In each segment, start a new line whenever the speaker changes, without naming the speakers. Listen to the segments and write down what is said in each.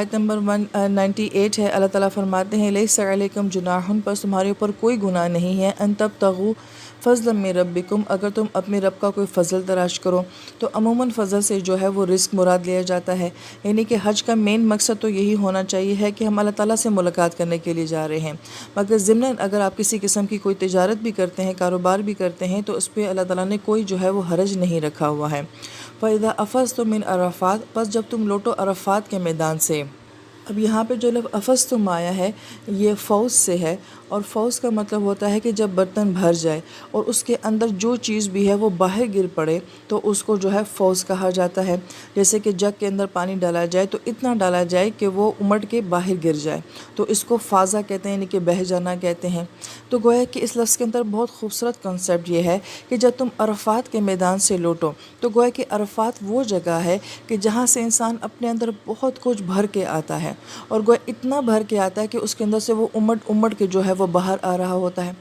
آیت نمبر 198 ہے، اللہ تعالیٰ فرماتے ہیں لیس علیکم جناح، پر تمہارے اوپر کوئی گناہ نہیں ہے، ان تبتغوا فضلا من ربکم، اگر تم اپنے رب کا کوئی فضل تلاش کرو۔ تو عموماً فضل سے جو ہے وہ رزق مراد لیا جاتا ہے، یعنی کہ حج کا مین مقصد تو یہی ہونا چاہیے ہے کہ ہم اللہ تعالیٰ سے ملاقات کرنے کے لیے جا رہے ہیں، مگر ضمناً اگر آپ کسی قسم کی کوئی تجارت بھی کرتے ہیں، کاروبار بھی کرتے ہیں، تو اس پہ اللہ تعالیٰ نے کوئی جو ہے وہ حرج نہیں رکھا ہوا ہے۔ فَإِذَا أَفَضْتُم مِّنْ عَرَفَاتٍ، پس جب تم لوٹو عرفات کے میدان سے۔ اب یہاں پہ جو لفظ افضتم آیا ہے یہ فوز سے ہے، اور فوز کا مطلب ہوتا ہے کہ جب برتن بھر جائے اور اس کے اندر جو چیز بھی ہے وہ باہر گر پڑے تو اس کو جو ہے فوز کہا جاتا ہے۔ جیسے کہ جگ کے اندر پانی ڈالا جائے تو اتنا ڈالا جائے کہ وہ امٹ کے باہر گر جائے، تو اس کو فازہ کہتے ہیں، یعنی کہ بہہ جانا کہتے ہیں۔ تو گویا کہ اس لفظ کے اندر بہت خوبصورت کنسیپٹ یہ ہے کہ جب تم عرفات کے میدان سے لوٹو تو گویا کہ عرفات وہ جگہ ہے کہ جہاں سے انسان اپنے اندر بہت کچھ بھر کے آتا ہے، اور گویا اتنا بھر کے آتا ہے کہ اس کے اندر سے وہ امٹ کے جو ہے وہ باہر آ رہا ہوتا ہے۔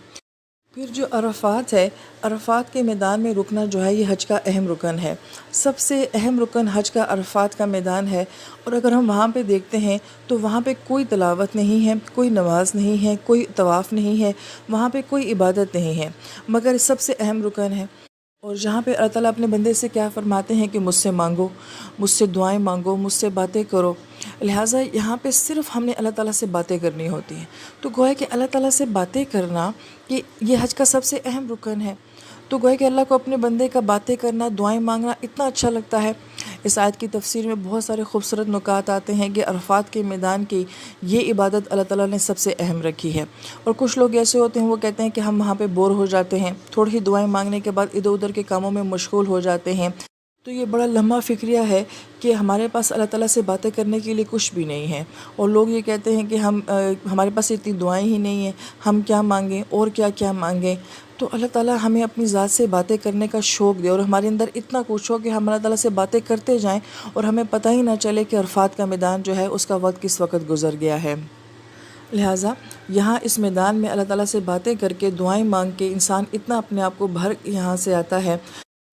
پھر جو عرفات ہے، عرفات کے میدان میں رکنا جو ہے یہ حج کا اہم رکن ہے، سب سے اہم رکن حج کا عرفات کا میدان ہے۔ اور اگر ہم وہاں پہ دیکھتے ہیں تو وہاں پہ کوئی تلاوت نہیں ہے، کوئی نماز نہیں ہے، کوئی طواف نہیں ہے، وہاں پہ کوئی عبادت نہیں ہے، مگر سب سے اہم رکن ہے۔ اور جہاں پہ اللہ تعالیٰ اپنے بندے سے کیا فرماتے ہیں کہ مجھ سے مانگو، مجھ سے دعائیں مانگو، مجھ سے باتیں کرو، لہٰذا یہاں پہ صرف ہم نے اللہ تعالیٰ سے باتیں کرنی ہوتی ہیں۔ تو گویا کہ اللہ تعالیٰ سے باتیں کرنا کہ یہ حج کا سب سے اہم رکن ہے۔ تو گویا کہ اللہ کو اپنے بندے کا باتیں کرنا، دعائیں مانگنا اتنا اچھا لگتا ہے۔ اس آیت کی تفسیر میں بہت سارے خوبصورت نکات آتے ہیں کہ عرفات کے میدان کی یہ عبادت اللہ تعالیٰ نے سب سے اہم رکھی ہے۔ اور کچھ لوگ ایسے ہوتے ہیں وہ کہتے ہیں کہ ہم وہاں پہ بور ہو جاتے ہیں، تھوڑی ہی دعائیں مانگنے کے بعد ادھر ادھر کے کاموں میں مشغول ہو جاتے ہیں۔ تو یہ بڑا لمحہ فکریہ ہے کہ ہمارے پاس اللہ تعالیٰ سے باتیں کرنے کے لیے کچھ بھی نہیں ہے، اور لوگ یہ کہتے ہیں کہ ہمارے پاس اتنی دعائیں ہی نہیں ہیں، ہم کیا مانگیں اور کیا کیا مانگیں۔ تو اللہ تعالیٰ ہمیں اپنی ذات سے باتیں کرنے کا شوق دے، اور ہمارے اندر اتنا کچھ ہو کہ ہم اللہ تعالیٰ سے باتیں کرتے جائیں اور ہمیں پتہ ہی نہ چلے کہ عرفات کا میدان جو ہے اس کا وقت کس وقت گزر گیا ہے۔ لہٰذا یہاں اس میدان میں اللہ تعالیٰ سے باتیں کر کے، دعائیں مانگ کے انسان اتنا اپنے آپ کو بھر یہاں سے آتا ہے۔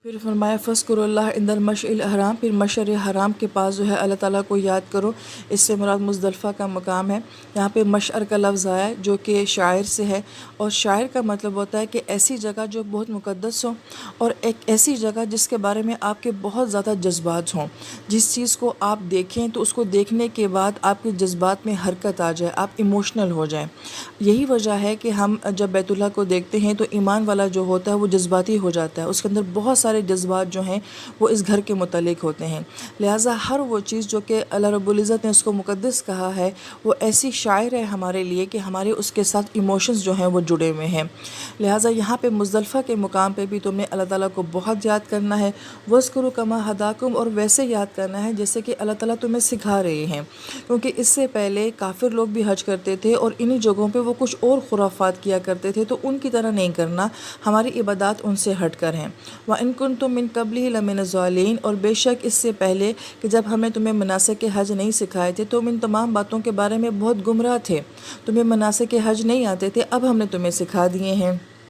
پھر فرمایا فَاذْكُرُوا اللَّهَ عِنْدَ الْمَشْعَرِ الْحَرَامِ، پھر مشعر حرام کے پاس جو ہے اللہ تعالیٰ کو یاد کرو۔ اس سے مراد مزدلفہ کا مقام ہے۔ یہاں پہ مشعر کا لفظ آیا ہے جو کہ شاعر سے ہے، اور شاعر کا مطلب ہوتا ہے کہ ایسی جگہ جو بہت مقدس ہو، اور ایک ایسی جگہ جس کے بارے میں آپ کے بہت زیادہ جذبات ہوں، جس چیز کو آپ دیکھیں تو اس کو دیکھنے کے بعد آپ کے جذبات میں حرکت آ جائے، آپ ایموشنل ہو جائیں۔ یہی وجہ ہے کہ ہم جب بیت اللہ کو دیکھتے ہیں تو ایمان والا جو ہوتا ہے وہ جذباتی ہو جاتا ہے، اس کے اندر بہت سارے جذبات جو ہیں وہ اس گھر کے متعلق ہوتے ہیں۔ لہٰذا ہر وہ چیز جو کہ اللہ رب العزت نے اس کو مقدس کہا ہے وہ ایسی شاعر ہے ہمارے لیے کہ ہمارے اس کے ساتھ ایموشنز جو ہیں وہ جڑے ہوئے ہیں۔ لہٰذا یہاں پہ مزدلفہ کے مقام پہ بھی تم نے اللہ تعالیٰ کو بہت یاد کرنا ہے، وَاذْكُرُوا كَمَا هَدَاكُمْ، اور ویسے یاد کرنا ہے جیسے کہ اللہ تعالیٰ تمہیں سکھا رہے ہیں، کیونکہ اس سے پہلے کافر لوگ بھی حج کرتے تھے اور انہی جگہوں پہ وہ کچھ اور خرافات کیا کرتے تھے، تو ان کی طرح نہیں کرنا، ہماری عبادات ان سے ہٹ کر ہیں۔ وَإِن كُنتُم مِّن قَبْلِهِ لَمِنَ الضَّالِّينَ، اور بے شک اس سے پہلے کہ جب ہمیں تمہیں مناسک حج نہیں سکھائے تھے تو ان تمام باتوں کے بارے میں بہت گمراہ تھے، تمہیں مناسک حج نہیں آتے تھے، اب ہم نے تمہیں سکھا دیے ہیں۔